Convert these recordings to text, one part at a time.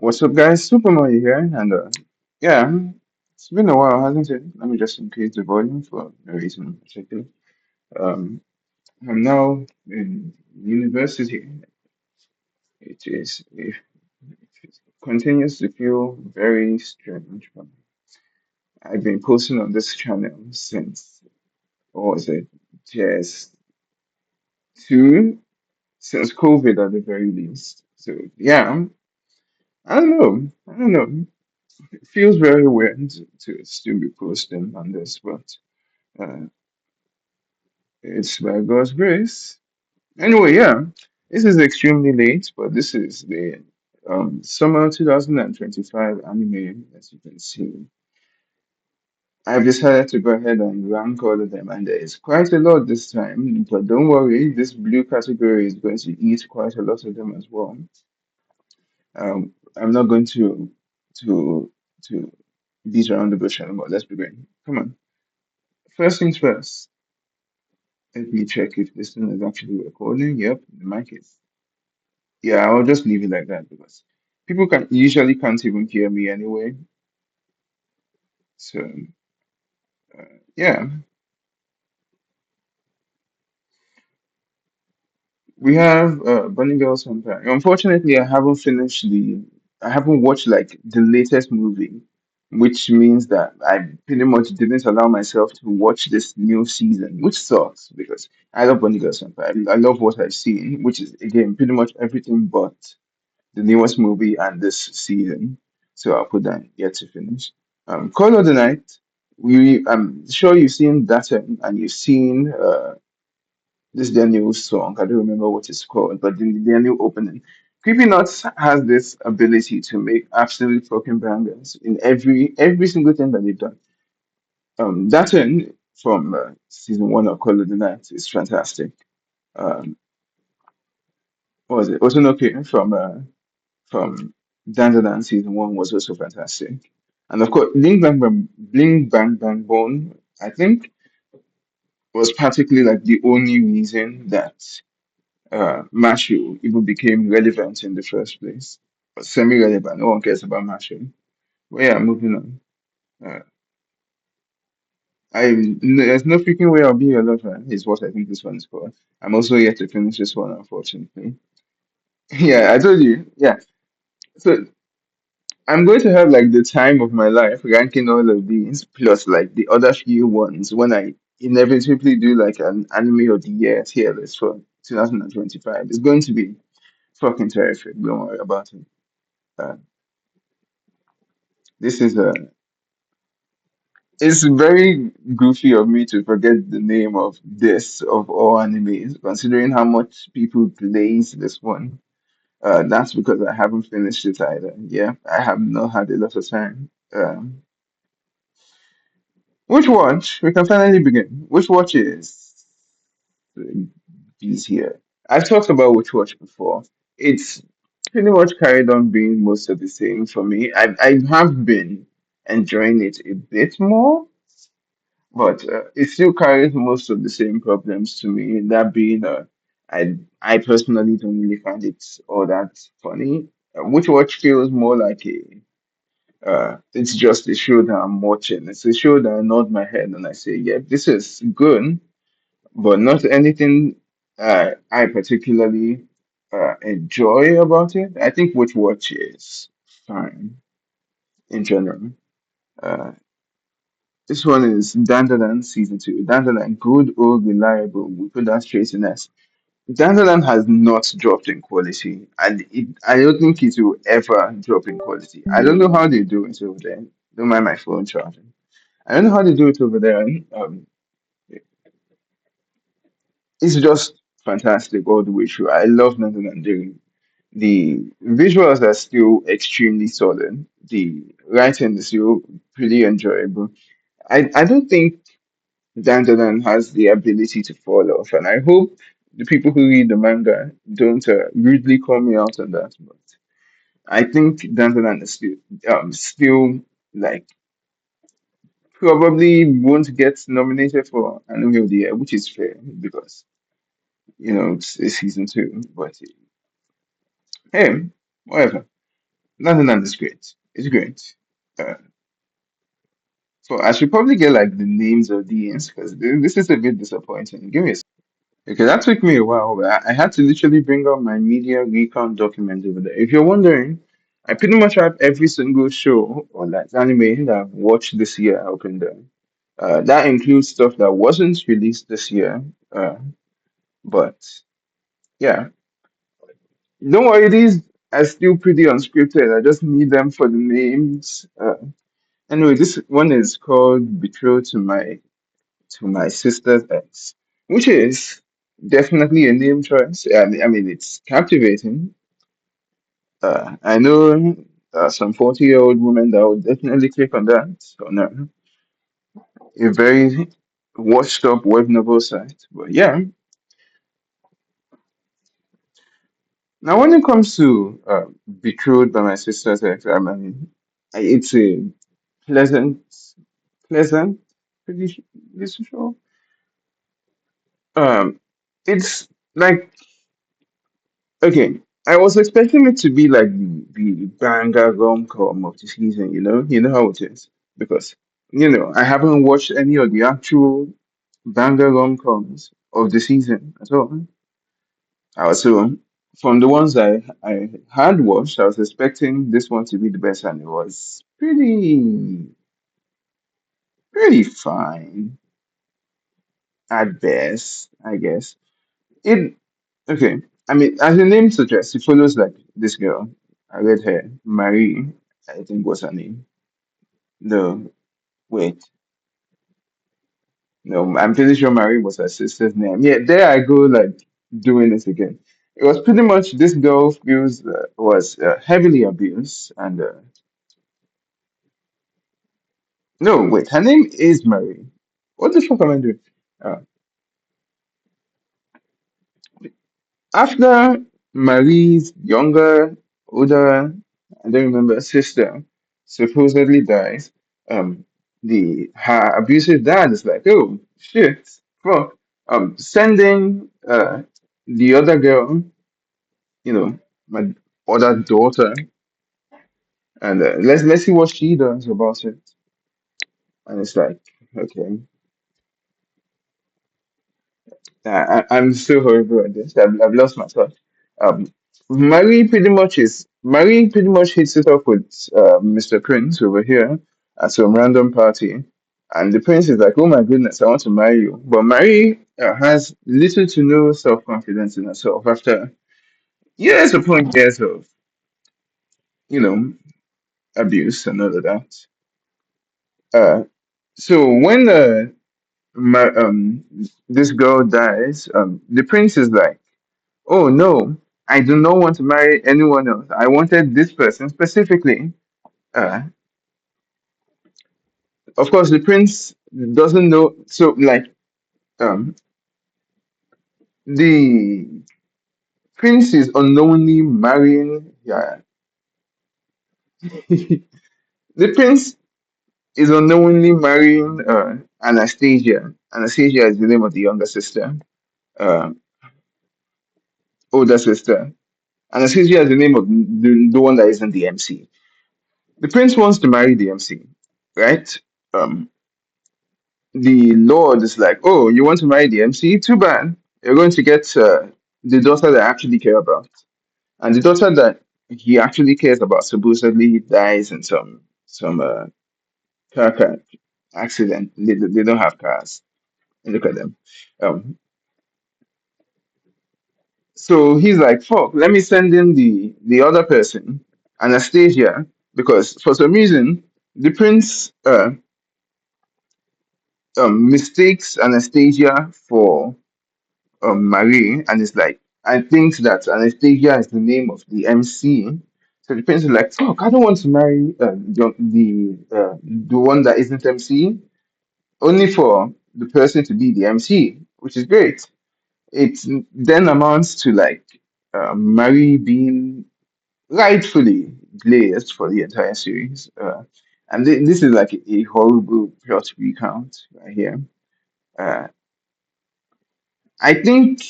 What's up, guys? Super Mario here, and yeah, it's been a while, hasn't it? Let me just increase the volume for no reason in particular. Um, I'm now in university. It continues to feel very strange. But I've been posting on this channel since, what was it, just two, since COVID at the very least. So yeah, I don't know. I don't know. It feels very weird to still be posting on this, but. Uh, It's by God's grace. Anyway, yeah, this is extremely late, but this is the summer 2025 anime, as you can see. I've decided to go ahead and rank all of them, and there is quite a lot this time. But don't worry, this blue category is going to eat quite a lot of them as well. I'm not going to to beat around the bush anymore. Let's begin. Come on. First things first. Let me check if this thing is actually recording. Yep, the mic is. Yeah, I'll just leave it like that because people can usually can't even hear me anyway. So yeah, we have Bunny Girls Empire. Unfortunately, I haven't watched like the latest movie, which means that I pretty much didn't allow myself to watch this new season, which sucks because I love Bunny Girls Empire. I love what I've seen, which is again pretty much everything but the newest movie and this season. So I'll put that yet to finish. Call of the Night. I'm sure you've seen that and you've seen this their new song. I don't remember what it's called, but their new opening. Creepy Nuts has this ability to make absolute fucking bangers in every single thing that they've done. That one from season one of Call of the Night is fantastic. Um, what was it? Otonoke from Dandadan season one was also fantastic. And of course, Bling Bang Bang Bone, I think, was practically like the only reason that Mashu even became relevant in the first place. But semi-relevant, no one cares about Mashu. But yeah, moving on. Uh, there's no freaking way I'll be your lover, is what I think this one is called. I'm also yet to finish this one, unfortunately. Yeah, I told you. Yeah. So I'm going to have like the time of my life ranking all of these, plus like the other few ones when I inevitably do like an anime of the year tier list for 2025. It's going to be fucking terrific. Don't worry about it. Uh, this is a. It's very goofy of me to forget the name of this of all animes, considering how much people glaze this one. That's because I haven't finished it either. Yeah, I have not had a lot of time. Which watch? We can finally begin. Which watch is here? I've talked about which watch before. It's pretty much carried on being most of the same for me. I have been enjoying it a bit more, but it still carries most of the same problems to me. That being, I personally don't really find it all that funny. Which watch feels more like a it's just a show that I'm watching. It's a show that I nod my head and I say, yeah, this is good, but not anything I particularly enjoy about it. I think Which Watch is fine in general. Uh, this one is Dandadan season two. Dandadan, good, old, reliable. We put that straight in S. Dandadan has not dropped in quality, and I don't think it will ever drop in quality. I don't know how they do it over there. Don't mind my phone charging. I don't know how they do it over there. It's just fantastic all the way through. I love Nathan and Jerry. The visuals are still extremely solid. The writing is still pretty enjoyable. I don't think Dandadan has the ability to fall off, and I hope the people who read the manga don't rudely call me out on that. But I think Dandadan is still like probably won't get nominated for Anime of the Year, which is fair because it's season two. But hey, whatever. Nottingham is great. It's great. Uh, so I should probably get like the names of the ends because this is a bit disappointing. Give me a second. Okay, that took me a while, but I had to literally bring out my media recon document over there. If you're wondering, I pretty much have every single show or like anime that I've watched this year open there. That includes stuff that wasn't released this year. But yeah, don't worry, these are still pretty unscripted. I just need them for the names. Anyway, this one is called Betrothed to my sister's ex, which is definitely a name choice. I mean, it's captivating. I know some 40-year-old women that would definitely click on that on a very washed up web novel site. But yeah, now when it comes to Betrothed by my sister's ex, I mean, it's a pleasant, pleasant, pretty this show. Um, it's like okay. I was expecting it to be like the banger rom-com of the season, you know how it is. Because, I haven't watched any of the actual banger rom-coms of the season at all. So from the ones I had watched, I was expecting this one to be the best, and it was pretty fine at best, I guess. It okay. I mean, as the name suggests, it follows like this girl. I read her, Marie, I think was her name. No, wait, no, I'm pretty sure Marie was her sister's name. Yeah, there I go, like doing this again. It was pretty much this girl feels was heavily abused, and no, wait, her name is Marie. What the fuck am I doing? Uh, After Marie's older, I don't remember, sister supposedly dies, the her abusive dad is like, oh shit, fuck, sending the other girl, my other daughter, and let's see what she does about it. And it's like, okay, I'm so horrible at this. I've lost myself. Um, Marie pretty much hits it off with Mr. Prince over here at some random party, and the prince is like, "Oh my goodness, I want to marry you." But Marie has little to no self confidence in herself after years upon years of you know abuse and all of that. Uh, so when this girl dies, the prince is like. Oh no, I do not want to marry anyone else. I wanted this person specifically. Uh, of course, the prince doesn't know. So, like, um, the prince is unknowingly marrying. Yeah, the prince is unknowingly marrying Anastasia. Anastasia is the name of the younger sister, uh, older sister. Anastasia is the name of the one that isn't the MC. The prince wants to marry the MC, right? Um, the Lord is like, oh, you want to marry the MC? Too bad. You're going to get the daughter that I actually care about. And the daughter that he actually cares about supposedly dies in some car accident. They don't have cars. Look at them. Um, so he's like, fuck, let me send in the other person, Anastasia, because for some reason the prince mistakes Anastasia for Marie, and it's like I think that Anastasia is the name of the MC. So the prince is like, "Fuck, I don't want to marry the one that isn't MC, only for the person to be the MC, which is great." It then amounts to like Marie being rightfully glazed for the entire series, and this is like a horrible plot recount right here. Uh, I think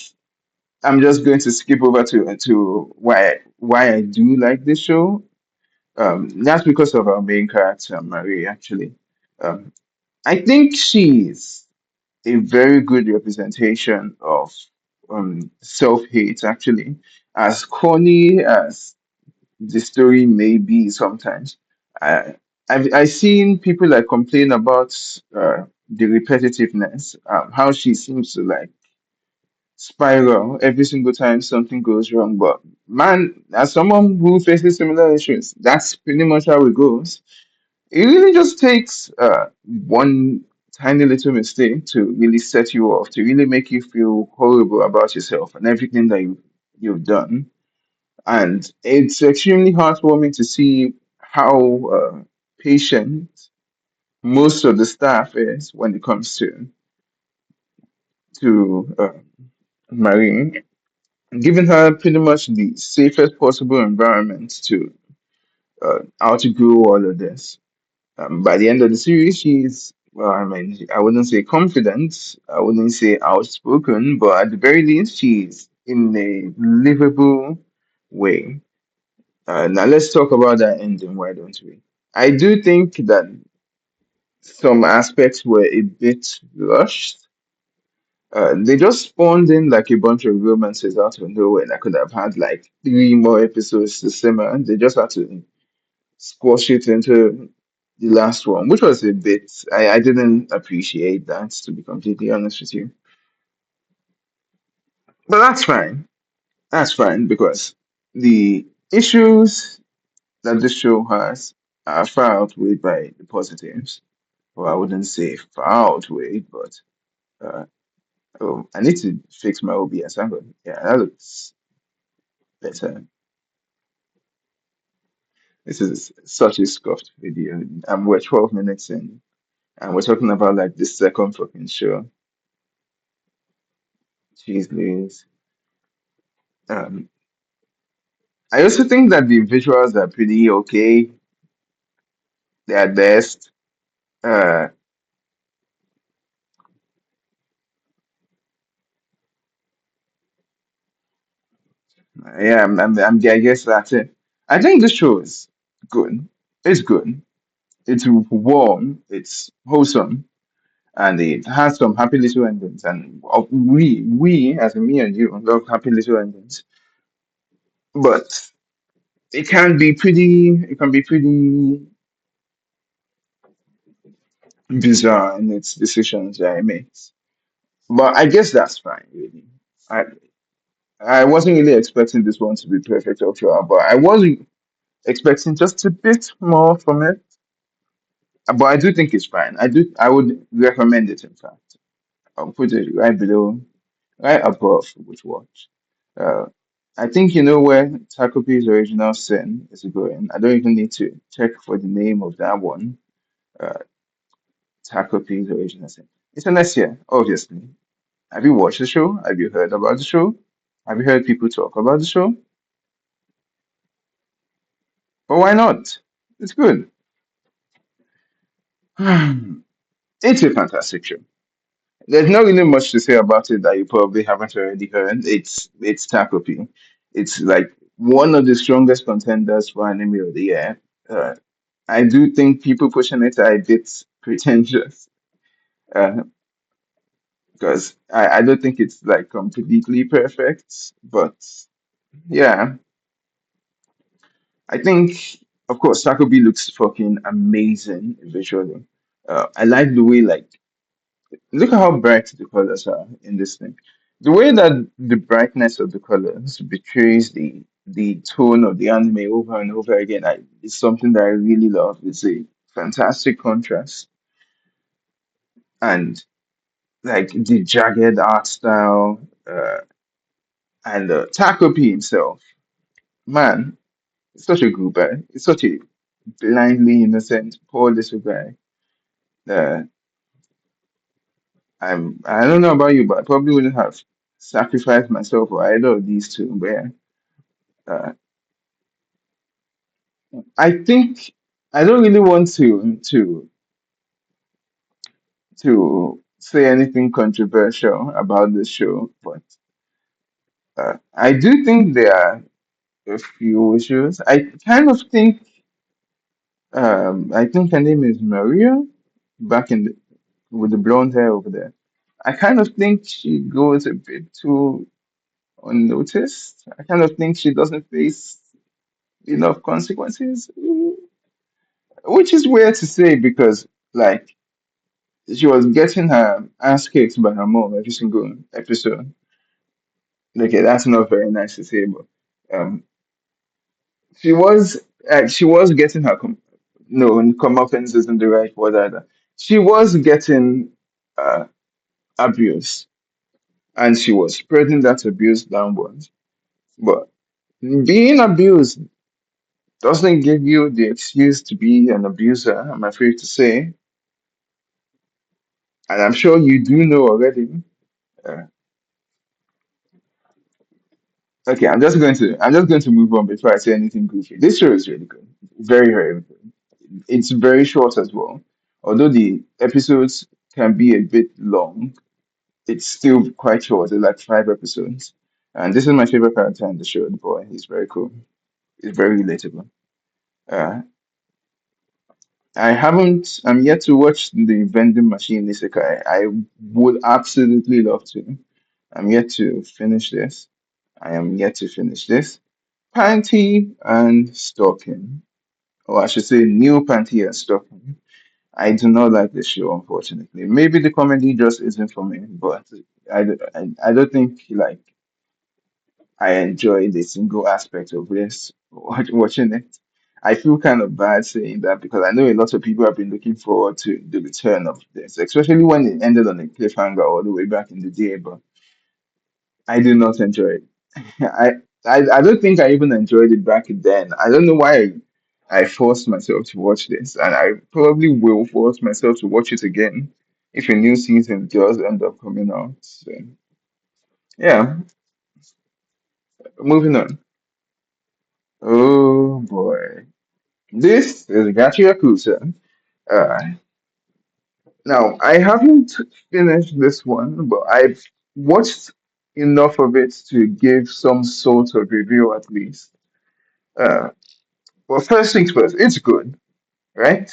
I'm just going to skip over to why I do like this show. That's because of our main character, Marie, actually. Um, I think she's a very good representation of self-hate, actually. As corny as the story may be sometimes, I, I've seen people like complain about the repetitiveness, how she seems to like spiral every single time something goes wrong. But man, as someone who faces similar issues, that's pretty much how it goes. It really just takes one tiny little mistake to really set you off, to really make you feel horrible about yourself and everything that you've done. And it's extremely heartwarming to see how patient most of the staff is when it comes to Marine, giving her pretty much the safest possible environment to outgrow all of this. By the end of the series, she's, well, I mean, I wouldn't say confident, I wouldn't say outspoken, but at the very least, she's in a livable way. Now, let's talk about that ending, why don't we? I do think that some aspects were a bit rushed. They just spawned in like a bunch of romances out of nowhere that could have had like three more episodes to simmer. They just had to squash it into the last one, which was a bit. I didn't appreciate that, to be completely honest with you. But that's fine. That's fine because the issues that this show has are far outweighed by the positives. Well, I wouldn't say far outweighed, but uh, oh, I need to fix my OBS. Angle. Yeah, that looks better. This is such a scuffed video. And we're 12 minutes in, and we're talking about like the second fucking show. Jeez Louise. Um, I also think that the visuals are pretty okay. They're at best. Uh, yeah, I guess that's it. I think this show is good. It's good. It's warm. It's wholesome, and it has some happy little endings. And we, as in me and you, love happy little endings. But it can be pretty. It can be pretty bizarre in its decisions that it makes. But I guess that's fine, really. I I wasn't really expecting this one to be perfect or throughout, but I was expecting just a bit more from it. But I do think it's fine. I would recommend it, in fact. I'll put it right below, right above with watch. Uh, I think you know where Taco Bell's original sin is going. I don't even need to check for the name of that one. Uh, Taco Bell's original sin. It's a next year, obviously. Have you watched the show? Have you heard about the show? Have you heard people talk about the show? But why not? It's good. It's a fantastic show. There's not really much to say about it that you probably haven't already heard. It's Takopi. It's like one of the strongest contenders for anime of the year. Uh, I do think people pushing it are a bit pretentious uh, because I don't think it's like completely perfect. But yeah, I think of course Takobi looks fucking amazing visually. I like the way like look at how bright the colors are in this thing. The way that the brightness of the colors betrays the tone of the anime over and over again is something that I really love. It's a fantastic contrast and like the jagged art style and Takopi himself. Man, it's such a good guy. It's such a blindly innocent, poor little guy. Uh, I don't know about you, but I probably wouldn't have sacrificed myself for either of these two. But yeah, uh, I think I don't really want to say anything controversial about this show, but I do think there are a few issues. I kind of think I think her name is Maria, back in the, with the blonde hair over there. I kind of think she goes a bit too unnoticed. I kind of think she doesn't face enough consequences, which is weird to say because, like, she was getting her ass kicked by her mom every single episode. Okay, that's not very nice to say, but um, she was she was getting her no comeuppance isn't the right word either. She was getting uh, abuse, and she was spreading that abuse downwards. But being abused doesn't give you the excuse to be an abuser, I'm afraid to say, and I'm sure you do know already. Uh, okay, I'm just going to move on before I say anything goofy. This show is really good, very very good. It's very short as well, although the episodes can be a bit long. It's still quite short. It's like 5 episodes, and this is my favorite character in the show. The boy, he's very cool. He's very relatable. Uh, I haven't. I'm yet to watch the vending machine Isekai. I would absolutely love to. I'm yet to finish this. I am yet to finish this. Panty and Stalking, or I should say, New Panty and Stalking. I do not like this show, unfortunately. Maybe the comedy just isn't for me, but I don't think like I enjoy the single aspect of this watching it. I feel kind of bad saying that because I know a lot of people have been looking forward to the return of this, especially when it ended on a cliffhanger all the way back in the day. But I did not enjoy it. I, I don't think I even enjoyed it back then. I don't know why I forced myself to watch this, and I probably will force myself to watch it again if a new season does end up coming out. So, yeah, moving on. Oh boy. This is Gachi Yakuza. Uh, Now, I haven't finished this one, but I've watched enough of it to give some sort of review at least. Uh, well, first things first, it's good, right?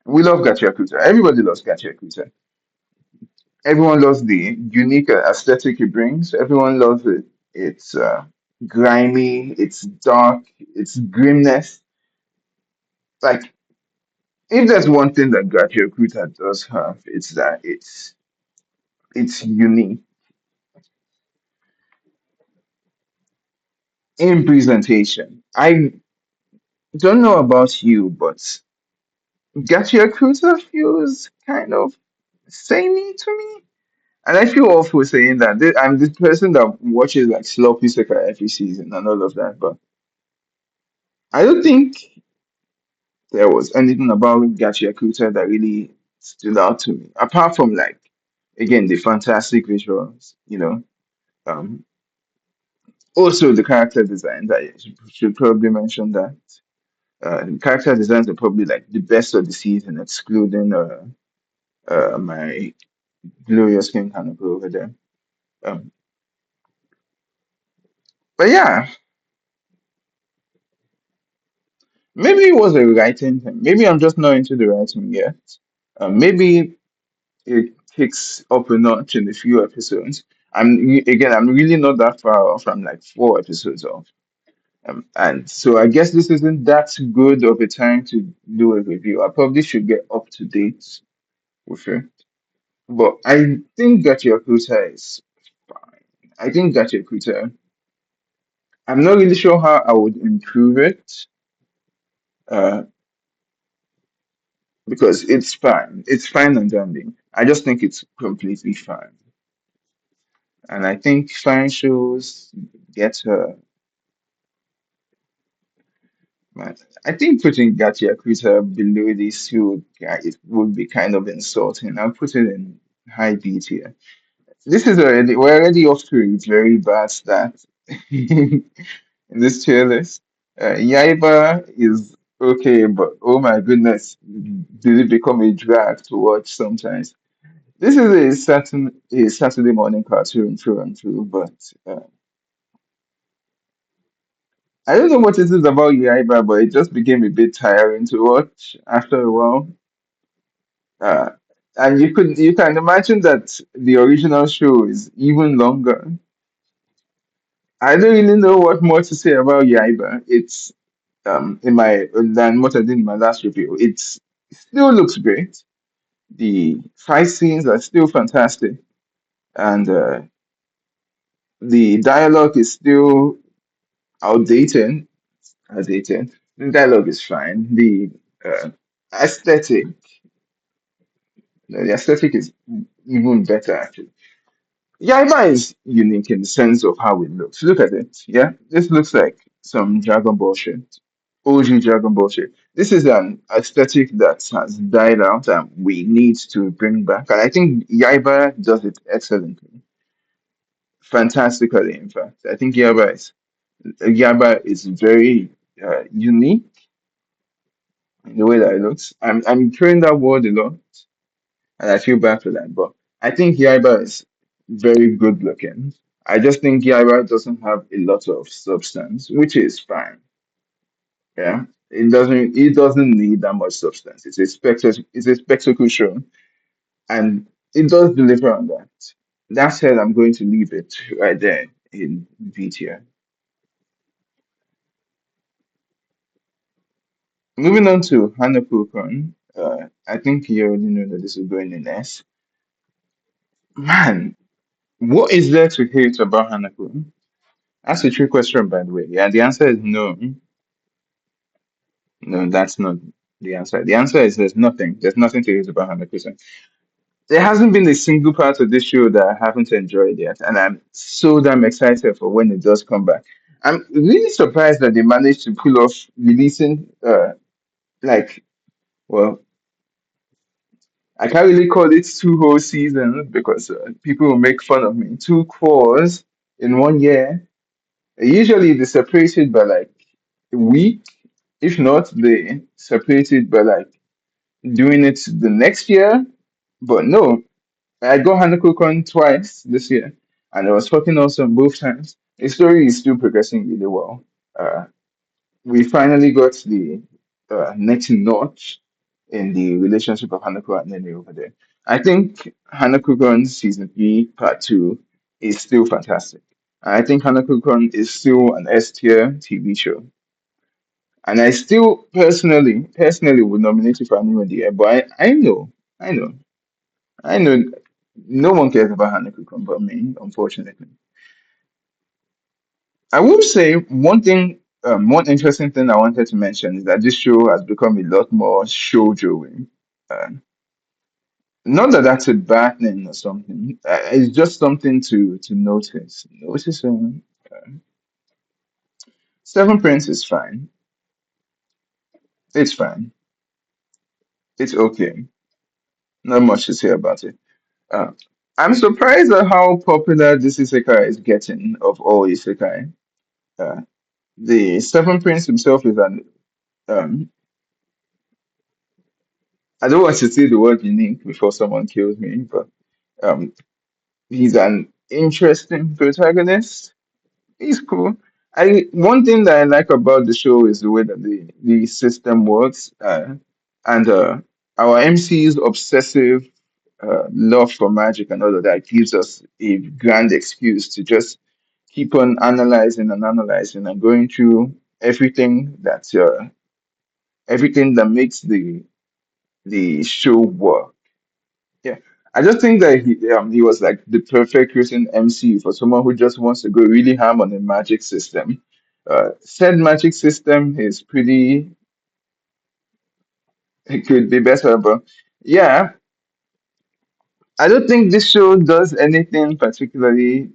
We love Gachi Yakuza. Everybody loves Gachi Yakuza. Everyone loves the unique aesthetic it brings. Everyone loves it. It's grimy, it's dark, it's grimness. Like, if there's one thing that Gachi Yakuza does have, it's that it's unique in presentation. I don't know about you, but Gachi Yakuza feels kind of samey to me. And I feel awful saying that. I'm this person that watches like sloppy soccer every season and all of that, but I don't think there was anything about Gachi Yakuza that really stood out to me. Apart from like again the fantastic visuals, you know. Um, Also the character design that I should probably mention that. Character designs are probably like the best of the season, excluding my glorious skin kind of go over there. Um, but yeah, maybe it was a writing thing. Maybe I'm just not into the writing yet. Maybe it kicks up a notch in a few episodes. I'm really not that far off. I'm like 4 episodes off. And so I guess this isn't that good of a time to do a review. I probably should get up to date with it. But I think that Yakuza is fine. I think that Yakuza, I'm not really sure how I would improve it uh, because it's fine. It's fine and dandy. I just think it's completely fine. And I think fine shows get man, I think putting Gachi Yakuza below these two guys would be kind of insulting. I'll put it in high B tier. We're already off to a very bad start in this tier list. Yaiba is okay, but oh my goodness, did it become a drag to watch sometimes? This is a Saturday morning cartoon through and through, but uh, I don't know what it is about Yaiba, but it just became a bit tiring to watch after a while. Uh, and you can imagine that the original show is even longer. I don't really know what more to say about Yaiba. It's in my than what I did in my last review. It still looks great. The fight scenes are still fantastic, and the dialogue is still outdated. Outdated. The dialogue is fine. Uh, aesthetic, the aesthetic is even better actually. Yaiba is unique in the sense of how it looks. Look at it. Yeah, this looks like some Dragon Ball shit. OG Dragon Ball shit. This is an aesthetic that has died out and we need to bring back. And I think Yaiba does it excellently, fantastically. In fact, I think Yaiba is very unique in the way that it looks. I'm throwing that word a lot, and I feel bad for that. But I think Yaiba is very good looking. I just think Yaiba doesn't have a lot of substance, which is fine. Yeah, it doesn't need that much substance. It's a spectacle show, and it does deliver on that. That said, I'm going to leave it right there in V tier. Moving on to Hanako-kun. I think you already know that this is going in S. Man, what is there to hate about Hanako? That's a trick question, by the way. Yeah, the answer is no. No, that's not the answer. The answer is there's nothing. There's nothing to hate about Hanako. There hasn't been a single part of this show that I haven't enjoyed yet, and I'm so damn excited for when it does come back. I'm really surprised that they managed to pull off releasing, like, well, I can't really call it two whole seasons because people will make fun of me. Two cores in 1 year. Usually they separate it by like a week. If not, they separate it by like doing it the next year. But no, I got Hanako-kun twice this year, and I was fucking awesome both times. The story is still progressing really well. Uh, we finally got the next notch in the relationship of Hanako and Nene over there. I think Hanako-kun season 3, part 2 is still fantastic. I think Hanako-kun is still an S tier TV show. And I still personally would nominate it for Anime of the Year, but I know, I know no one cares about Hanako-kun but me, unfortunately. I will say one interesting thing I wanted to mention is that this show has become a lot more shoujo. Uh, Not that that's a bad thing or something. It's just something to notice. Notice Seven Prince is fine. It's fine. It's okay. Not much to say about it. Uh, I'm surprised at how popular this isekai is getting of all isekai. Uh, the Seven Prince himself is an um, I don't want to say the word unique before someone kills me, but um, he's an interesting protagonist. He's cool. I One thing that I like about the show is the way that the system works, and our MC's obsessive love for magic and all of that gives us a grand excuse to just keep on analyzing and going through everything that makes the show work. Yeah, I just think that he was like the perfect written MC for someone who just wants to go really ham on a magic system. Said magic system is pretty. It could be better, but yeah, I don't think this show does anything particularly.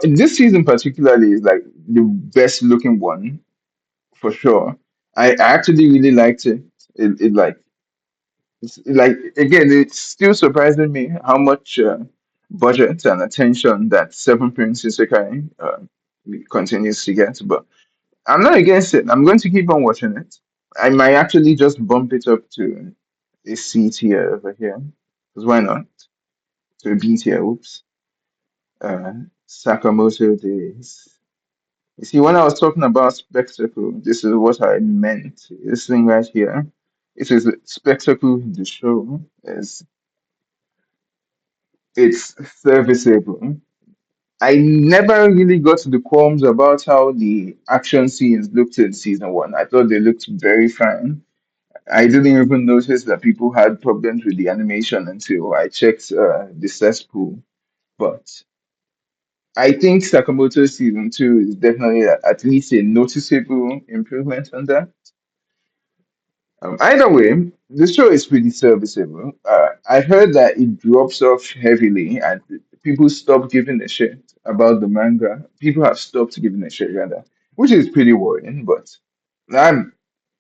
This season particularly is like the best looking one for sure. I actually really liked it. It like again, it's still surprising me how much budget and attention that Seven Prince Isekai continues to get. But I'm not against it. I'm going to keep on watching it. I might actually just bump it up to a C tier over here. Because why not? To a B tier. Oops. Uh, Sakamoto Days. You see, when I was talking about spectacle, this is what I meant. This thing right here. It is spectacle. The show is it's serviceable. I never really got to the qualms about how the action scenes looked in season one. I thought they looked very fine. I didn't even notice that people had problems with the animation until I checked the cesspool. But I think Sakamoto season two is definitely at least a noticeable improvement on that. Either way, the show is pretty serviceable. I heard that it drops off heavily and people stop giving a shit about the manga. People have stopped giving a shit rather, which is pretty worrying. But I'm,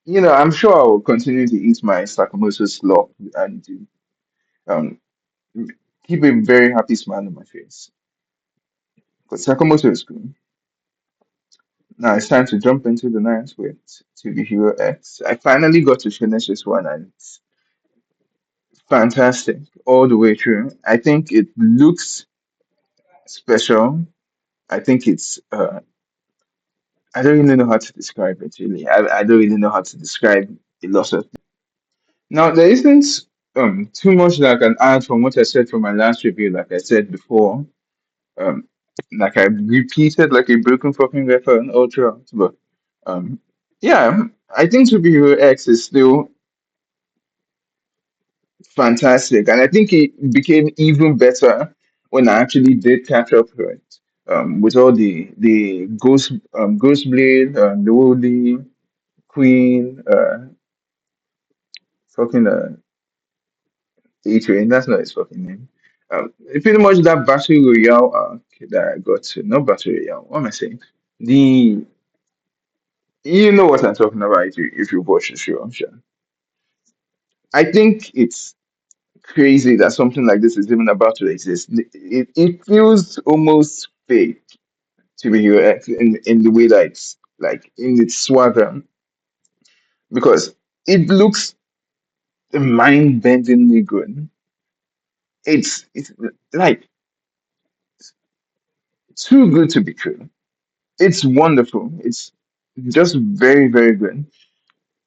I'm sure I will continue to eat my Sakamoto slop and um, keep a very happy smile on my face. Because Sakamoto is good. Now it's time to jump into the night with To Be Hero X. I finally got to finish this one and it's fantastic all the way through. I think it looks special. I think I don't really know how to describe it really. I don't really know how to describe a lot of. Now there isn't too much that I can add from what I said from my last review, like I said before. Um like I repeated like a broken fucking record all throughout. But um yeah, I think Superhero X is still fantastic, and I think it became even better when I actually did catch up to it. With all the Ghost Blade, the Woolly Queen, fucking A-Train. That's not his fucking name. Pretty much that Battle Royale arc that I got to. Not Battle Royale. What am I saying? The You know what I'm talking about if you watch the show, I'm sure. I think it's crazy that something like this is even about to exist. It feels almost fake to be here in the way that it's like in its swagger because it looks mind-bendingly good. It's like too good to be true. It's wonderful. It's just very, very good.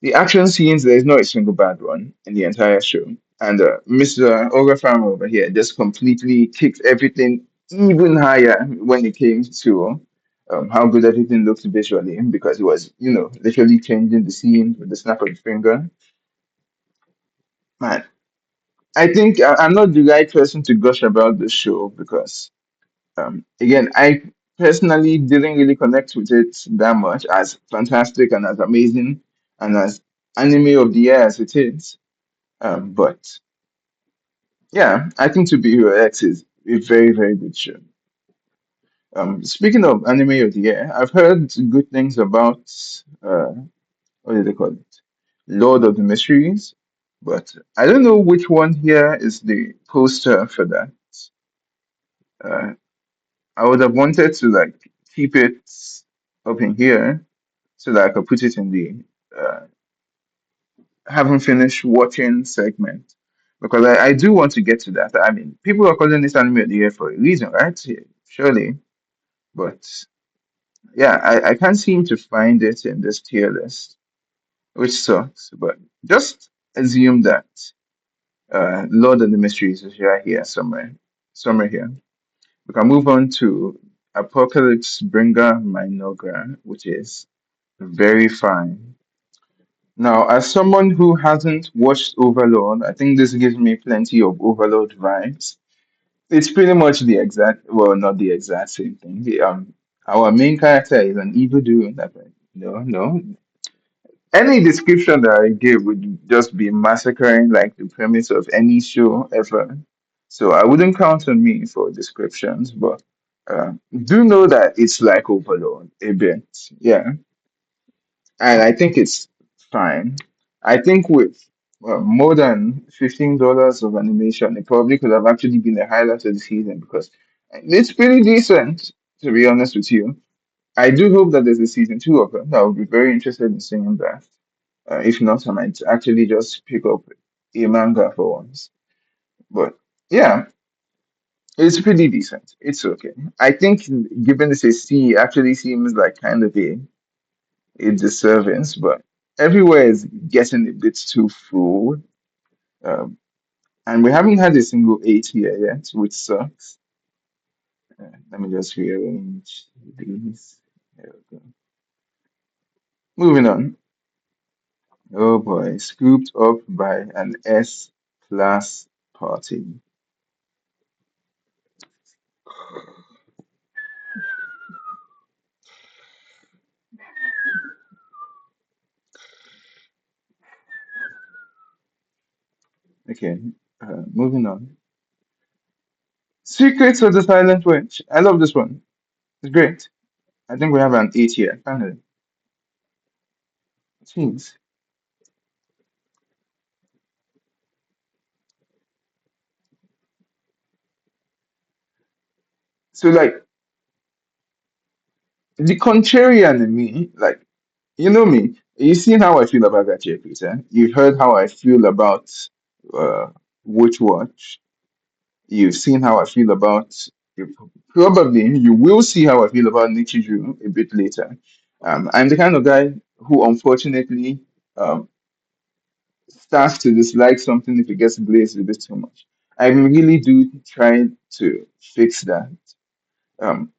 The action scenes, there's not a single bad one in the entire show. And Mr. Ogafam over here just completely kicked everything even higher when it came to how good everything looked visually because it was, literally changing the scene with the snap of his finger. Man, I think I'm not the right person to gush about the show because, again, I personally didn't really connect with it that much as fantastic and as amazing and as anime of the year as it is. But yeah, I think To Be Hero X is a very, very good show. Speaking of anime of the year, I've heard good things about what do they call it? Lord of the Mysteries, but I don't know which one here is the poster for that. Uh, I would have wanted to like keep it up in here so that I could put it in the uh, haven't finished watching segment because I do want to get to that. I mean, people are calling this anime of the year for a reason, right? Yeah, surely. But yeah, I can't seem to find it in this tier list, which sucks. But just assume that Lord of the Mysteries is right here somewhere, somewhere here. We can move on to Apocalypse Bringer Minogra, which is very fine. Now, as someone who hasn't watched Overlord, I think this gives me plenty of Overlord vibes. It's pretty much the exact, well, not the exact same thing. Our main character is an evildoer. No, no. Any description that I give would just be massacring like the premise of any show ever. So I wouldn't count on me for descriptions, but do know that it's like Overlord a bit. Yeah, and I think it's fine. I think with more than $15 of animation, it probably could have actually been the highlight of the season because it's pretty decent, to be honest with you. I do hope that there's a season two of it. I would be very interested in seeing that. If not, I might actually just pick up a manga for once. But yeah, It's pretty decent. It's okay. I think giving this a C actually seems like kind of a disservice, but everywhere is getting a bit too full. Um, and we haven't had a single eight here yet, which sucks. Let me just rearrange these. There we go. Moving on. Oh boy, scooped up by an S class party. Okay, moving on. Secrets of the Silent Witch. I love this one. It's great. I think we have an eight here. Finally. Jeez. So like the contrarian in me, like you know me, you've seen how I feel about that Peter. You've heard how I feel about uh Witch Watch. You've seen how I feel about probably you will see how I feel about Nichiju a bit later. I'm the kind of guy who unfortunately um starts to dislike something if it gets glazed a bit too much. I really do try to fix that. Um,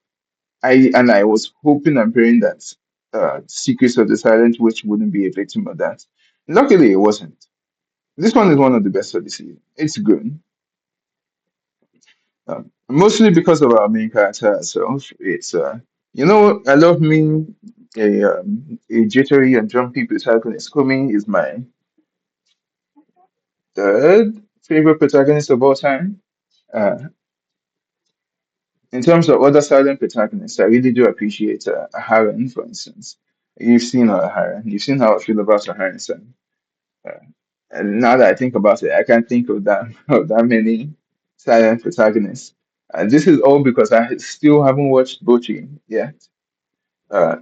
I was hoping and praying that Secrets of the Silent Witch wouldn't be a victim of that. Luckily, it wasn't. This one is one of the best of the season. It's good, mostly because of our main character herself. It's I love me a jittery and jumpy protagonist. Kumi is my third favorite protagonist of all time. Uh, in terms of other silent protagonists, I really do appreciate Harren, for instance. You've seen Harren. You've seen how I feel about Harren. Uh, and now that I think about it, I can't think of that of that many silent protagonists. And this is all because I still haven't watched Bochi yet. Uh,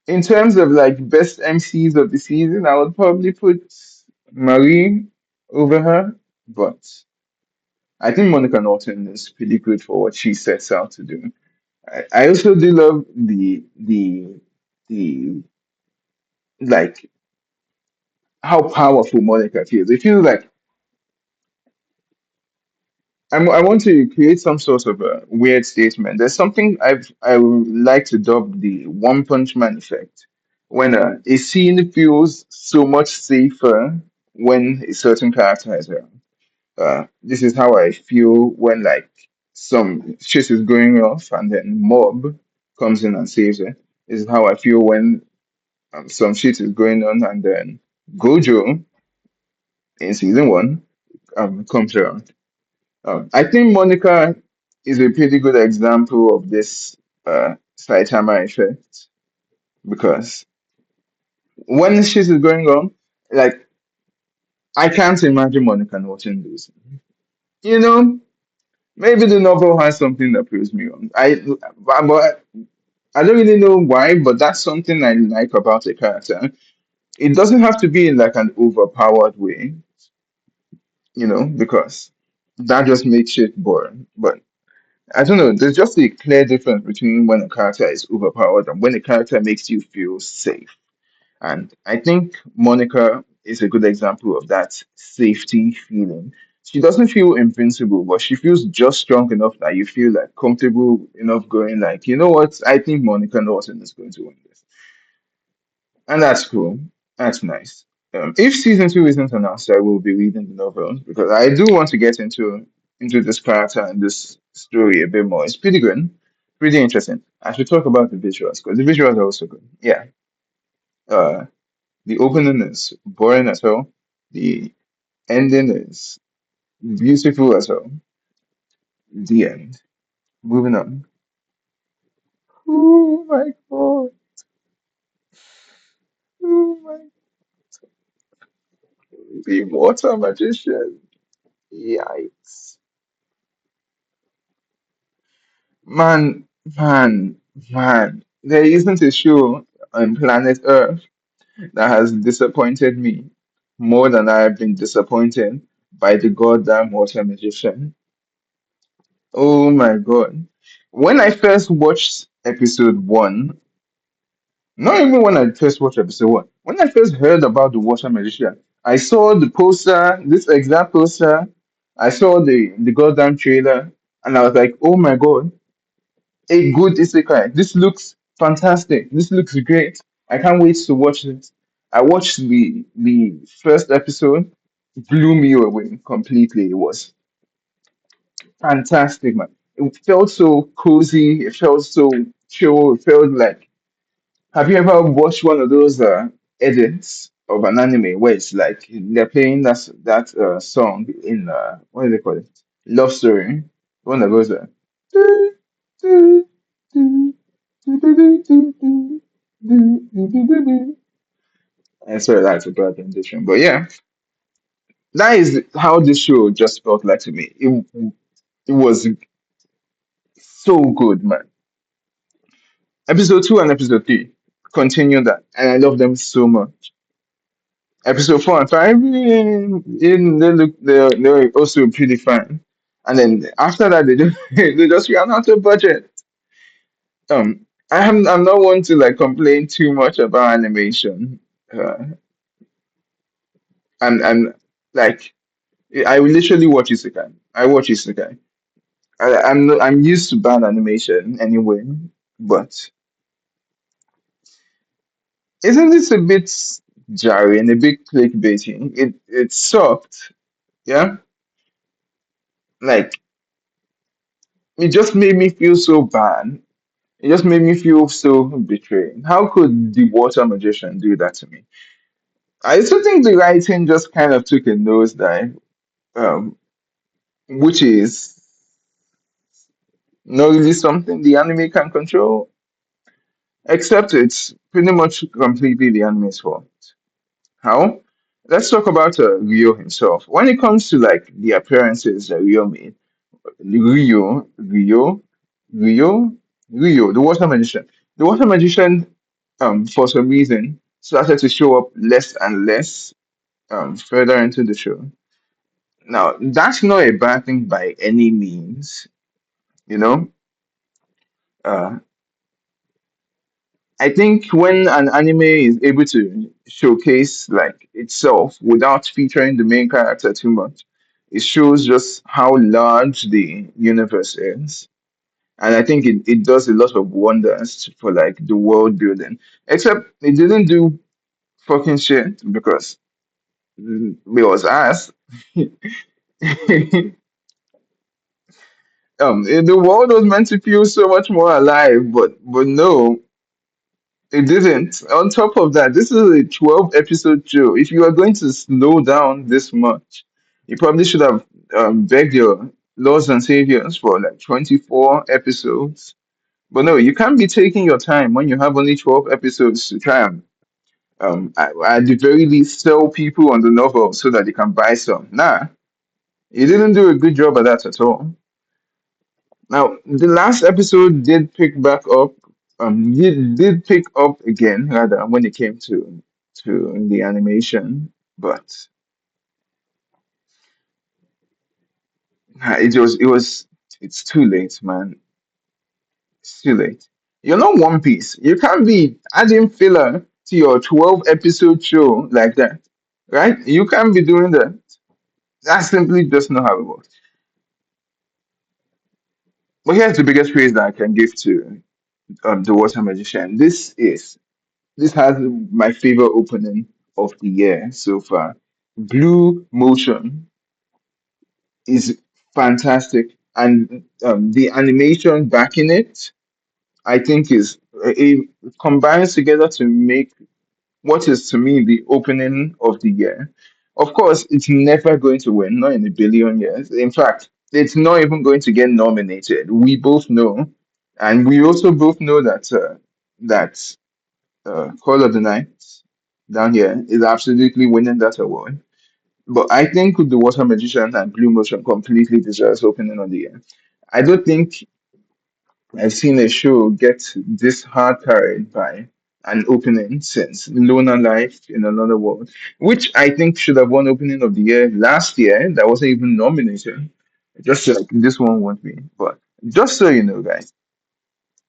in terms of like best MCs of the season, I would probably put Marie over her, but I think Monica Norton is pretty good for what she sets out to do. I also do love the like how powerful Monica feels. It feels like I want to create some sort of a weird statement. There's something I would like to dub the One Punch Man effect, when a scene feels so much safer when a certain character is around. This is how I feel when like some shit is going off and then Mob comes in and saves it. This is how I feel when some shit is going on and then Gojo in season one comes around. I think Monica is a pretty good example of this Saitama effect because when shit is going on, like I can't imagine Monica not losing. You know, maybe the novel has something that proves me wrong. But I don't really know why, but that's something I like about a character. It doesn't have to be in like an overpowered way, because that just makes it boring. But I don't know. There's just a clear difference between when a character is overpowered and when a character makes you feel safe. And I think Monica is a good example of that safety feeling. She doesn't feel invincible, but she feels just strong enough that you feel like comfortable enough going like, you know what? I think Monica Norton is going to win this. And that's cool. That's nice. If season two isn't announced, I will be reading the novel because I do want to get into this character and this story a bit more. It's pretty good, pretty interesting. I should talk about the visuals because the visuals are also good. Yeah. Uh, the opening is boring as hell. The ending is beautiful as well. The end. Moving on. Oh my god. Oh my. The water magician. Yikes. Man, man, man. There isn't a show on planet Earth that has disappointed me more than I have been disappointed by the goddamn water magician. Oh my god. When I first watched episode one, not even when I first watched episode one, when I first heard about the water magician, I saw the poster, this exact poster. I saw the goddamn trailer, and I was like, oh my god, a good isekai. This looks fantastic. This looks great. I can't wait to watch this. I watched the first episode, blew me away completely. It was fantastic, man. It felt so cozy. It felt so chill. It felt like, have you ever watched one of those edits of an anime where it's like they're playing that song in what do they call it? Love Story. The one that goes "Do, do, do, do, do, do, do, do, do, do, do, do, do." And sorry, that's a bad rendition, but yeah, that is how this show just felt like to me. It was so good, man. Episode two and episode three continue that, and I love them so much. Episode four and five, they look they're also pretty fun. And then after that, they just they just ran out of budget. I'm not one to like complain too much about animation. Uh, and like I will literally watch Isekai. I watch Isekai. I'm used to bad animation anyway, but isn't this a bit jarring, a bit clickbaiting? It sucked, yeah. Like it just made me feel so bad. It just made me feel so betrayed. How could the water magician do that to me? I also think the writing just kind of took a nosedive, um, which is not really something the anime can control, except it's pretty much completely the anime's fault. How? Let's talk about Ryo himself. When it comes to like the appearances that Ryo made, Ryo, Ryo, Ryo, Ryo, the water magician. The water magician, for some reason, started to show up less and less further into the show. Now, that's not a bad thing by any means, you know. Uh, I think when an anime is able to showcase like itself without featuring the main character too much, it shows just how large the universe is. And I think it does a lot of wonders for like the world building. Except it didn't do fucking shit because it was ass. The world was meant to feel so much more alive, but no, it didn't. On top of that, this is a 12 episode show. If you are going to slow down this much, you probably should have begged your lords and saviors for like 24 episodes. But no, you can't be taking your time when you have only 12 episodes to try and, at the very least, sell people on the novel so that they can buy some. Nah, you didn't do a good job at that at all. Now, the last episode did pick back up, did pick up again, rather, when it came to the animation, but it was, it's too late, man. It's too late. You're not One Piece. You can't be adding filler to your 12 episode show like that, right? You can't be doing that. That's simply just not how it works. But here's the biggest praise that I can give to the Water Magician. This has my favorite opening of the year so far. Blue Motion is fantastic, and the animation backing it, I think, it combines together to make what is to me the opening of the year. Of course, it's never going to win, not in a billion years. In fact, it's not even going to get nominated. We both know, and we also both know that Call of the Night down here is absolutely winning that award. But I think the Water Magician and Blue Motion completely deserves opening of the year. I don't think I've seen a show get this hard carried by. an opening since Lona Life in Another World, which I think should have won opening of the year last year. That wasn't even nominated. Just like this one won't be. But just so you know, guys,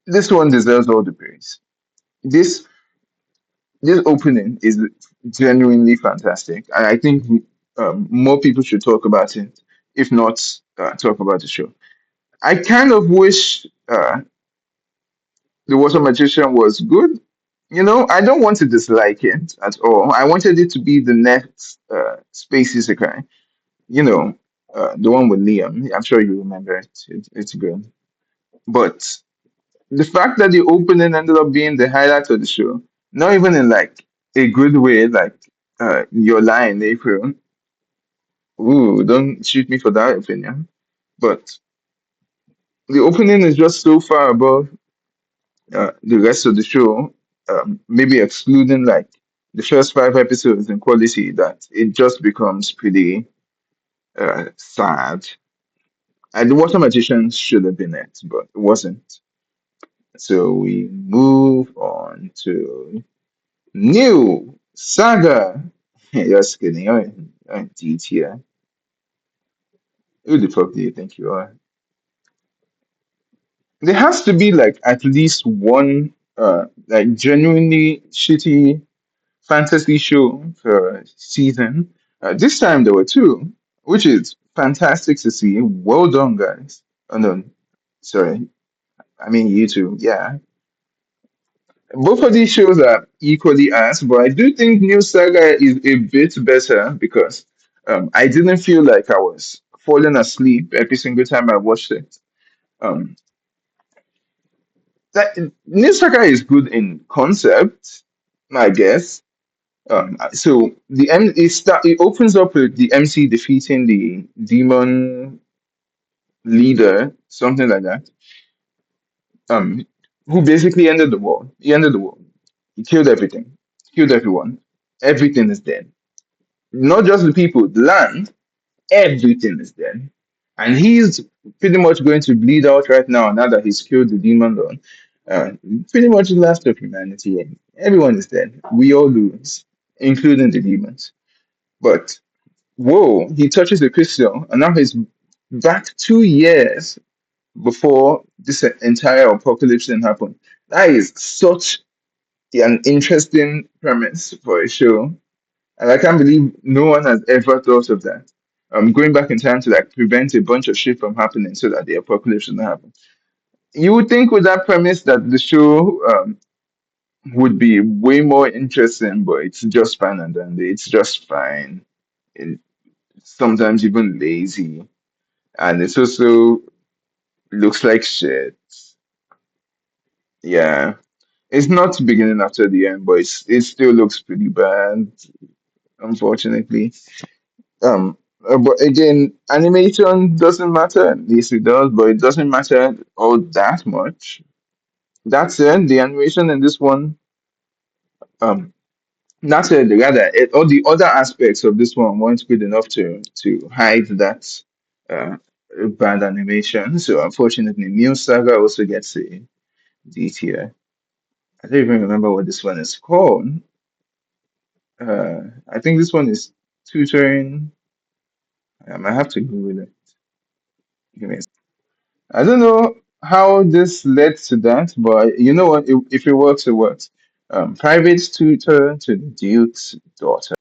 this one deserves all the praise. This this opening is genuinely fantastic, and I think more people should talk about it, if not talk about the show. I kind of wish the Water Magician was good. You know, I don't want to dislike it at all. I wanted it to be the next Space Isekai. You know, the one with Liam. I'm sure you remember it. It's good. But the fact that the opening ended up being the highlight of the show, not even in like a good way, like your line, April. Ooh, don't shoot me for that opinion. But the opening is just so far above the rest of the show, maybe excluding like the first 5 episodes in quality, that it just becomes pretty sad. And the Water Magician should have been it, but it wasn't. So we move on to New Saga. Just kidding. I'm indeed here. Who the fuck do you think you are? There has to be like at least one like genuinely shitty fantasy show per season. This time there were two, which is fantastic to see. Well done, guys. Oh no, sorry. I mean you two. Yeah, both of these shows are equally ass, but I do think New Saga is a bit better because I didn't feel like I was falling asleep every single time I watched it. Um, New Saga is good in concept, I guess. So it opens up with the MC defeating the demon leader, something like that. Um, who basically ended the war. He ended the war. He killed everything, killed everyone. Everything is dead. Not just the people, the land. Everything is dead, and he's pretty much going to bleed out right now. Now that he's killed the demon lord, uh, pretty much the last of humanity. Everyone is dead. We all lose, including the demons. But whoa, he touches the crystal, and now he's back 2 years before this entire apocalypse thing happened. That is such an interesting premise for a show, and I can't believe no one has ever thought of that. Going back in time to like prevent a bunch of shit from happening so that the apocalypse shouldn't happen. You would think with that premise that the show would be way more interesting, but it's just fine and then it's just fine. It's sometimes even lazy, and it's also looks like shit. Yeah, it's not beginning after the end, but it still looks pretty bad, unfortunately. But again, animation doesn't matter. At least it does, but it doesn't matter all that much. That said, the animation in this one, um, that said, rather, all the other aspects of this one weren't good enough to hide that uh, bad animation. So unfortunately, New Saga also gets a D tier. I don't even remember what this one is called. I think this one is tutoring. I might have to Google it. Give me a I don't know how this led to that, but you know what? If it works, it works. Private tutor to the Duke's daughter.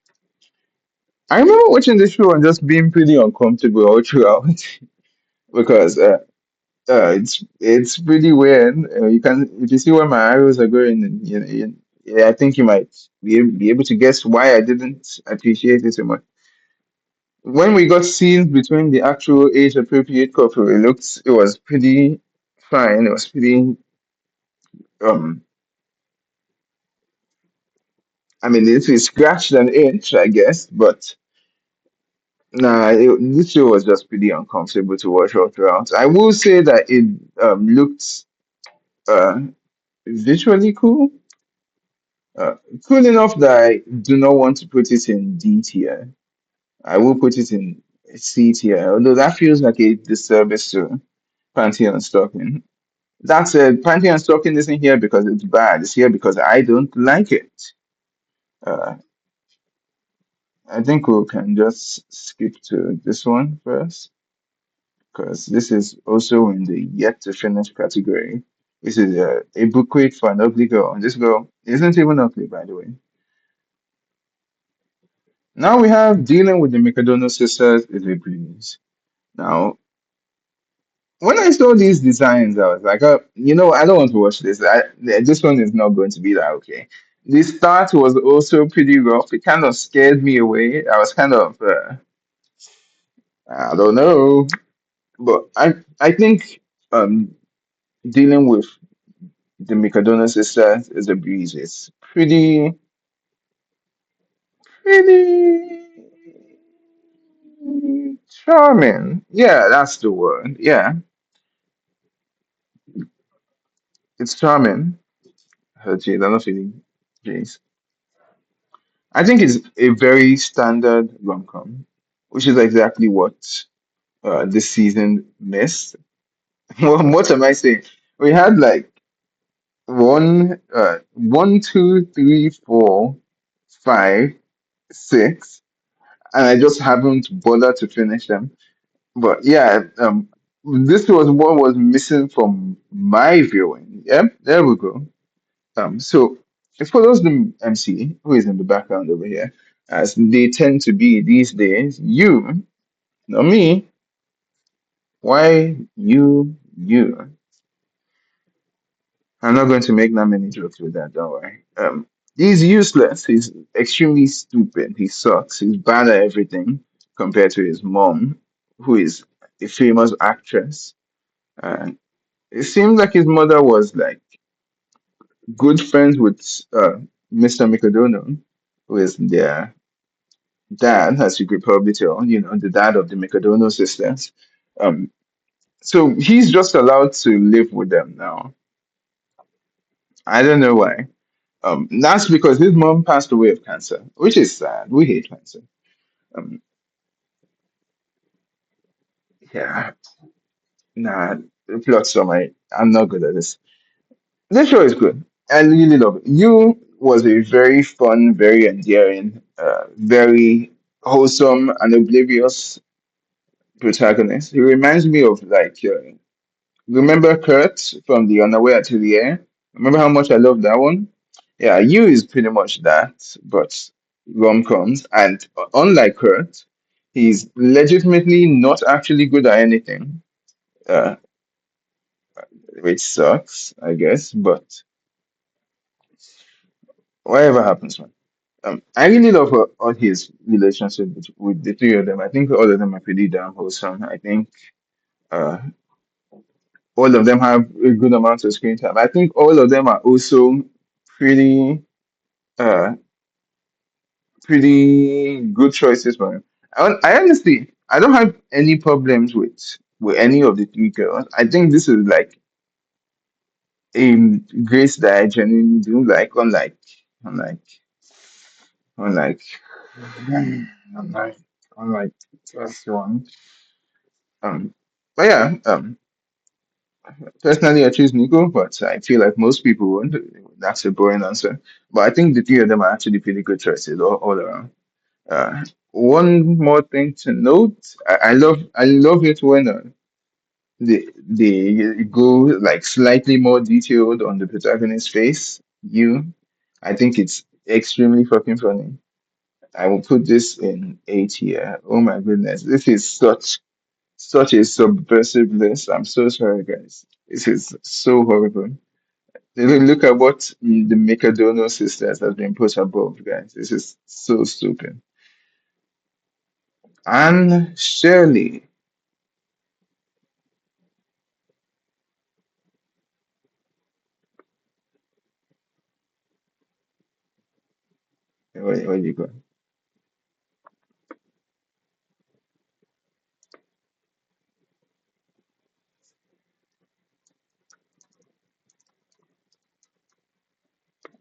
I remember watching this show and just being pretty uncomfortable all throughout because it's pretty weird. You can if you see where my arrows are going, yeah, I think you might be able to guess why I didn't appreciate it so much. When we got scenes between the actual age appropriate couple, it was pretty fine. It was pretty um I mean, it scratched an inch, I guess, but nah, this show was just pretty uncomfortable to watch all throughout. I will say that it looked uh, visually uh, cool enough that I do not want to put it in D tier. I will put it in C tier, although that feels like a disservice to Pantheon Stocking. That's it. Panty and stocking isn't here because it's bad. It's here because I don't like it. Uh, I think we can just skip to this one first because this is also in the yet to finish category. This is a bouquet for an ugly girl. And this girl isn't even ugly, by the way. Now we have dealing with the Mikadona sisters is a breeze. Now, when I saw these designs, I was like, I don't want to watch this. This one is not going to be that okay. The start was also pretty rough. It kind of scared me away. I was kind of, I don't know, but I think um, dealing with the Mikadona sisters is a breeze. It's pretty charming. Yeah, that's the word. Yeah, it's charming. Jeez, I'm not feeling. Jeez. I think it's a very standard rom-com, which is exactly what this season missed. What am I saying? We had like one, two, three, four, five, six, and I just haven't bothered to finish them. But yeah, this was what was missing from my viewing. Yep, there we go. So it follows the MC who is in the background over here, as they tend to be these days. You, not me. Why you? I'm not going to make that many jokes with that. Don't worry. He's useless. He's extremely stupid. He sucks. He's bad at everything compared to his mom, who is a famous actress. And it seems like his mother was like good friends with Mr. Mikadono, who is their dad, as you could probably tell, the dad of the Mikadono sisters. Um, so he's just allowed to live with them now. I don't know why. That's because his mom passed away of cancer, which is sad. We hate cancer. Um, yeah, nah, the plot summary. I'm not good at this. This show is good. I really love it. You was a very fun, very endearing, very wholesome and oblivious protagonist. He reminds me of like remember Kurt from The Unaware to the Air? Remember how much I love that one? Yeah, You is pretty much that, but rom-coms. And unlike Kurt, he's legitimately not actually good at anything, uh, which sucks, I guess. But whatever happens, man. I really love all his relationship with the three of them. I think all of them are pretty damn wholesome. I think uh, all of them have a good amount of screen time. I think all of them are also pretty uh pretty good choices for him. I honestly I don't have any problems with any of the three girls. I think this is like a grace that I genuinely do like, unlike unlike unlike unlike this one. Um, but yeah, personally I choose Nico, but I feel like most people would. That's a boring answer. But I think the three of them are actually pretty good choices all around. One more thing to note, I love it when they go like slightly more detailed on the protagonist's face. I think it's extremely fucking funny. I will put this in A tier. Oh my goodness, this is such a subversive list. I'm so sorry, guys. This is so horrible. Look at what the Mikadono sisters has been put above, guys. This is so stupid. And Shirley. Where you go?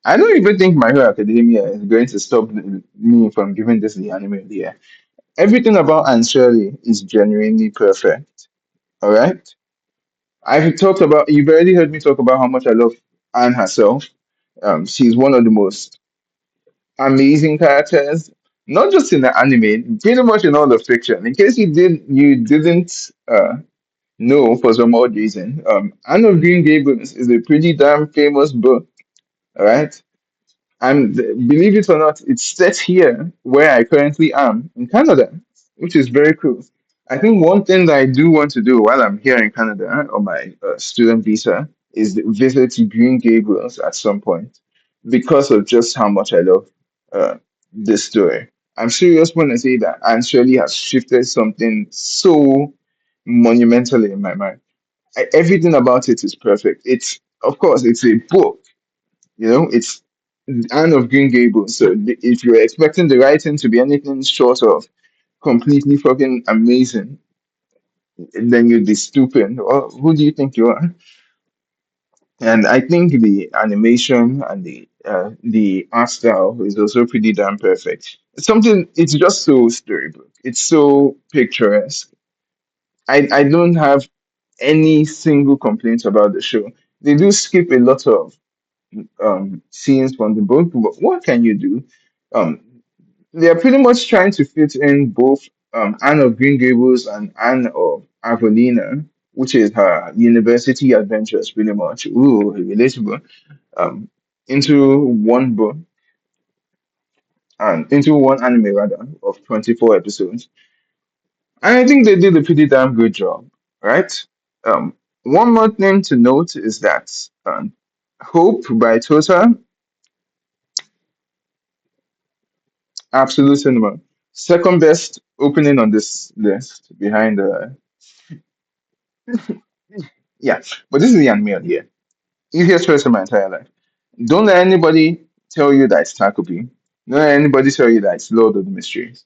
I don't even think My Hero Academia is going to stop me from giving this the anime of the year. Everything about Anne Shirley is genuinely perfect. All right. I've talked about, you've already heard me talk about how much I love Anne herself. She's one of the most amazing characters, not just in the anime, pretty much in all the fiction. In case you didn't know for some odd reason, Anne of Green Gables is a pretty damn famous book, all right? And believe it or not, it's set here where I currently am in Canada, which is very cool. I think one thing that I do want to do while I'm here in Canada on my student visa is visit Green Gables at some point because of just how much I love this story. I'm serious when I say that Anne Shirley has shifted something so monumentally in my mind. Everything about it is perfect. It's, of course, it's a book, it's Anne of Green Gables. So if you're expecting the writing to be anything short of completely fucking amazing, then you'd be stupid. Or who do you think you are? And I think the animation and the art style is also pretty damn perfect. It's something. It's just so storybook. It's so picturesque. I don't have any single complaints about the show. They do skip a lot of scenes from the book, but what can you do? Um, they are pretty much trying to fit in both Anne of Green Gables and Anne of Avalina, which is her university adventures, pretty much. Ooh, relatable. Um, into one book and into one anime rather of 24 episodes. And I think they did a pretty damn good job, right? Um, one more thing to note is that Hope by Tota, Absolute Cinema, second best opening on this list behind yeah, but this is the anime on here. Easiest choice of my entire life. Don't let anybody tell you that it's Takopi. Don't let anybody tell you that it's Lord of the Mysteries.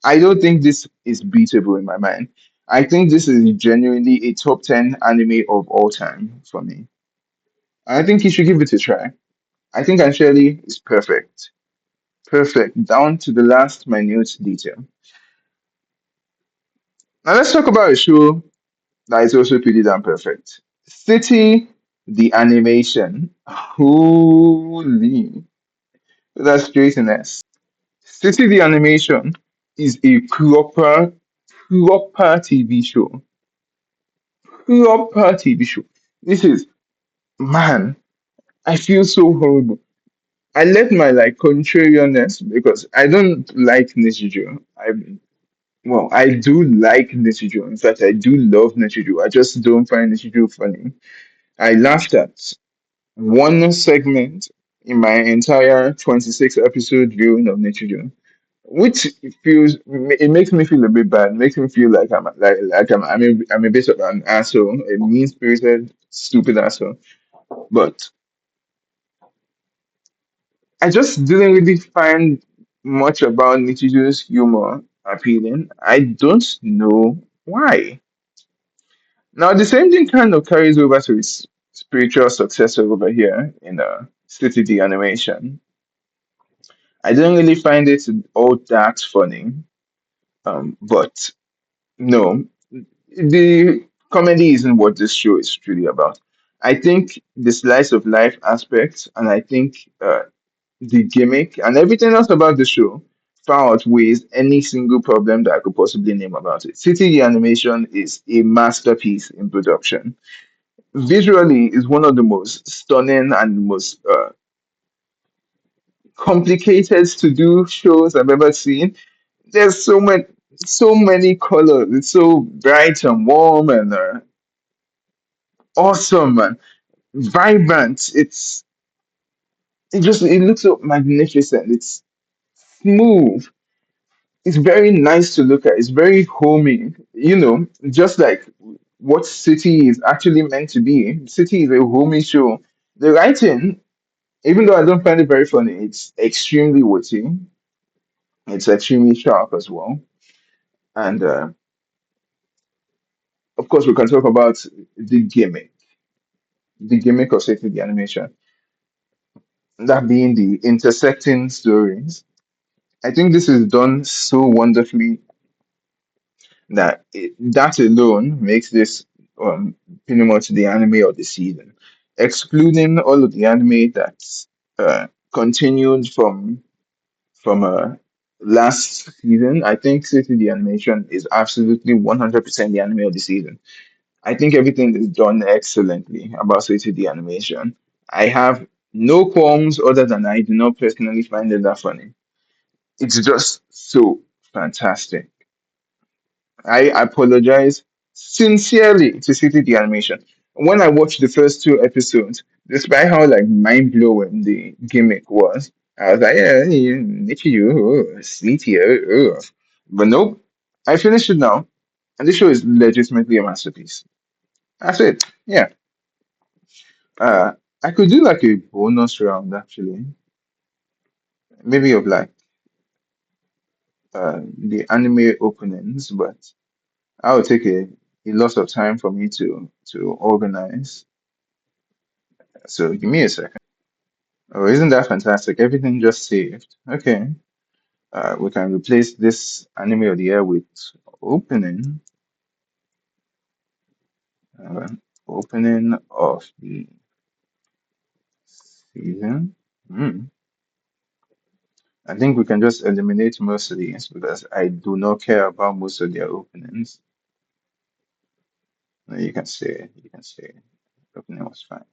I don't think this is beatable in my mind. I think this is genuinely a top 10 anime of all time for me. I think you should give it a try. I think Ansheli is perfect. Perfect, down to the last minute detail. Now let's talk about a show that is also pretty damn perfect. City, the animation. Holy. That's straight in S. City, the animation is a proper TV show. Proper TV show. This is, man, I feel so horrible. I let my like contrariness because I don't like Nichijou. I do like Nichijou. In fact, I do love Nichijou. I just don't find Nichijou funny. I laughed at one segment in my entire 26 episode viewing of Nichijou, which feels it makes me feel a bit bad. It makes me feel like I'm a bit of an asshole, a mean spirited, stupid asshole. But I just didn't really find much about Nichijou's humor appealing. I don't know why. Now the same thing kind of carries over to its spiritual successor over here in City the Animation. I didn't really find it all that funny. But no, the comedy isn't what this show is truly about. I think the slice of life aspect, and I think the gimmick and everything else about the show far outweighs any single problem that I could possibly name about it. City the Animation is a masterpiece in production. Visually, is one of the most stunning and most complicated to do shows I've ever seen. There's so many colors. It's so bright and warm and awesome and vibrant. It looks so magnificent. It's smooth. It's very nice to look at. It's very homey. Just like what City is actually meant to be. City is a homey show. The writing, even though I don't find it very funny, it's extremely witty. It's extremely sharp as well. And of course, we can talk about the gimmick, the gimmick of City the Animation, that being the intersecting stories. I think this is done so wonderfully that that alone makes this um, pretty much the anime of the season, excluding all of the anime that's continued from last season. I think City the Animation is absolutely 100% the anime of the season. I think everything is done excellently about City the Animation. I have no qualms other than I do not personally find it that funny. It's just so fantastic. I apologize sincerely to City the Animation. When I watched the first two episodes, despite how like mind blowing the gimmick was, I was like, yeah, Nichiyo, City, but nope. I finished it now, and this show is legitimately a masterpiece. That's it. Yeah. Uh, I could do like a bonus round actually, maybe of like the anime openings, but I would take a lot of time for me to organize. So give me a second. Oh, isn't that fantastic? Everything just saved. Okay. We can replace this anime of the year with opening. Uh, Opening of the season. Hmm. I think we can just eliminate most of these because I do not care about most of their openings. No, you can say opening was fine.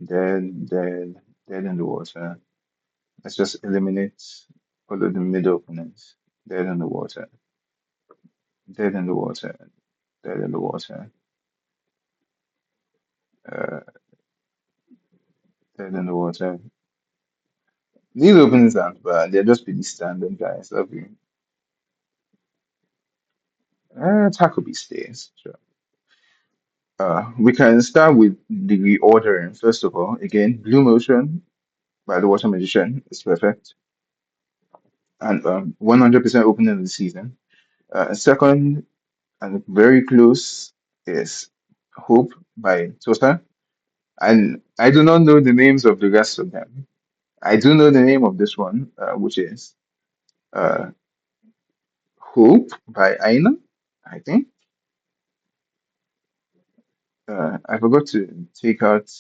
Dead, dead in the water. Let's just eliminate all of the mid openings. Dead in the water, dead in the water, dead in the water, uh, dead in the water. These openings aren't bad. They're just pretty standard guys. Okay. Takobi stays. Sure. We can start with the reordering. First of all, again, Blue Motion by the Water Magician is perfect and 100% opening of the season. Second, and very close, is Hope by Tosa. And I do not know the names of the rest of them. I do know the name of this one, which is uh, Hope by Aina, I think. I forgot to take out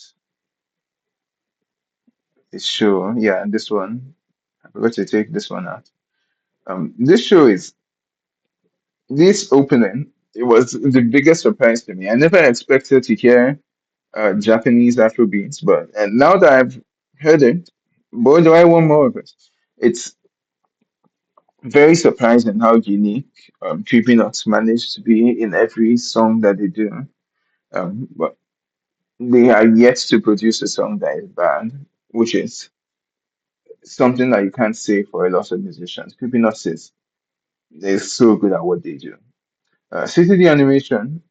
the show. Yeah, this one. I forgot to take this one out. This show is this opening. It was the biggest surprise to me. I never expected to hear Japanese Afrobeats, but and now that I've heard it, boy, do I want more of it. It's very surprising how unique Creepy Nuts managed to be in every song that they do. But they are yet to produce a song that is bad, which is something that you can't say for a lot of musicians. Creepy Nuts is they're so good at what they do. City the Animation,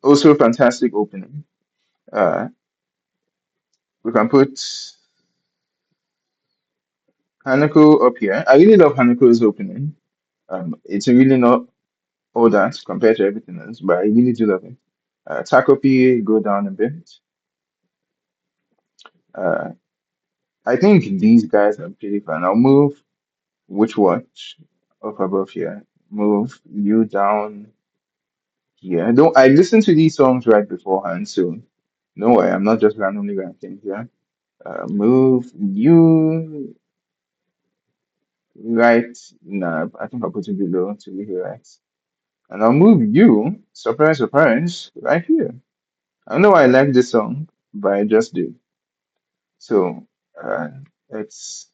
also fantastic opening. Uh, we can put Hanako up here. I really love Hanako's opening. It's really not all that compared to everything else, but I really do love it. Takopi go down a bit. Uh, I think these guys are pretty fun. I'll move Which Watch up above here. Move you down here. Don't I listened to these songs right beforehand, so no way. I'm not just randomly ranking here. Move you right. Nah, I think I'll put it below to be right. And I'll move you, surprise, surprise, right here. I don't know why I like this song, but I just do. So uh, let's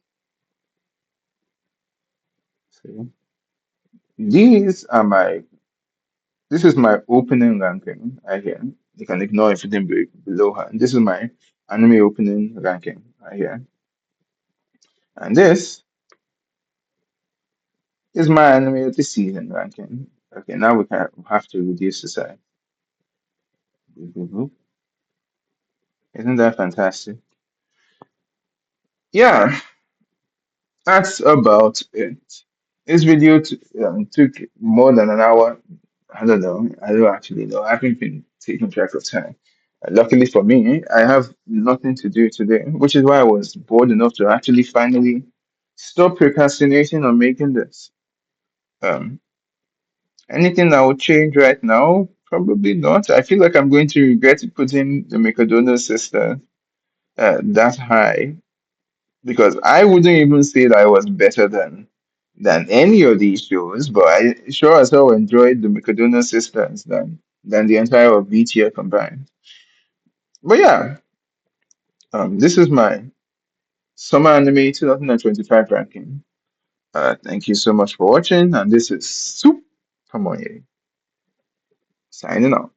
see. These are my. This is my opening ranking right here. You can ignore everything below her. This is my anime opening ranking right here. And this is my anime of the season ranking. Okay, now we can have to reduce the size. Boop, boop, boop. Isn't that fantastic? Yeah, that's about it. This video took more than an hour. I don't know. I don't actually know. I haven't been taking track of time. Luckily for me, I have nothing to do today, which is why I was bored enough to actually finally stop procrastinating on making this. Um, Anything I would change right now? Probably not. I feel like I'm going to regret putting the Mikado sister that high because I wouldn't even say that I was better than any of these shows, but I sure as hell enjoyed the Mikado sisters than the entire of B tier combined. But yeah, this is my Summer Anime 2025 ranking. Thank you so much for watching, and this is Soup Kamoye signing out.